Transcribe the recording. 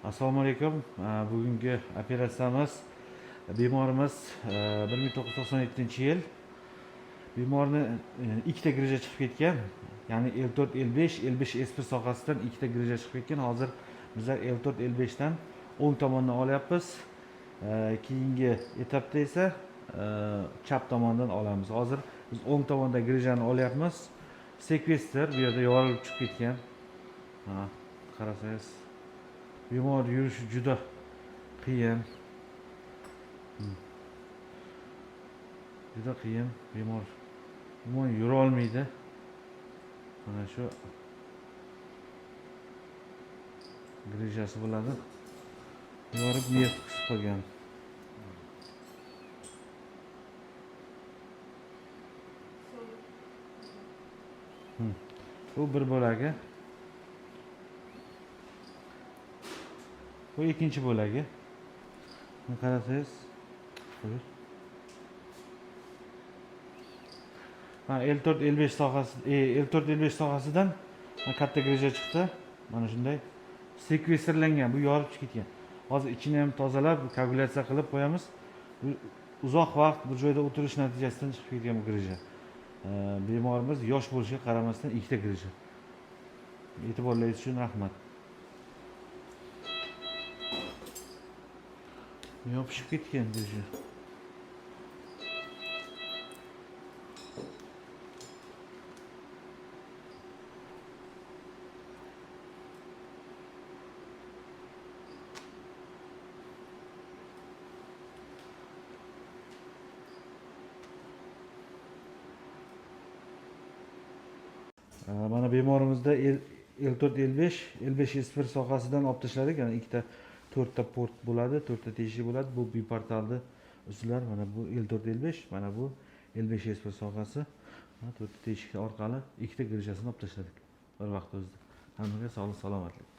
Assalomu alaykum. Bugungi operatsiyamiz bemorimiz 1997-yil. Bemorni ikkita grija chiqib ketgan. Ya'ni L4 L5 L5 S1 sohasidan ikkita grija chiqib ketgan. Hozir bizlar L4 L5 dan o'ng tomondan olyapmiz. Keyingi etapda esa chap tomondan olamiz. Hozir biz o'ng tomonda grijani olyapmiz. Sekvestr bu yerda yorilib chiqib ketgan. Qarasangiz bemor yurishi juda qiyin. Juda qiyin. Bemor yura olmaydi. Mana shu grijasi bo'ladi. Yorib nerv qisib qolgan. Bu bir bo'lagi. Bu ikkinchi bo'lagi. Buni qarasangiz, buyur. L4 L5 sohasi, L4 L5 sohasidan katta grija chiqdi. Mana shunday sekvestrlangan, bu yorib chiqib ketgan. Hozir ichini ham tozalab, koagulyatsiya qilib qo'yamiz. Uzoq vaqt bu joyda o'tirish natijasidan chiqib ketgan bu grija. Bemorimiz yosh bo'lishiga qaramasdan ikkita grija. E'tiborlaringiz uchun rahmat. Yopishib ketgan grija. Mana bemorimizda L4 L5 L5 S1 sohasidan olib tashladik. Ya'ni ikkita 4 ta port bo'ladi, 4 ta teshik bo'ladi. Bu biportalli uzlar. Mana bu L4 L5, mana bu L5 S1 sohasi. 4 ta teshik orqali ikkita grijasini olib tashladik bir vaqt o'zida. Hammaga sog'lik, salomatlik.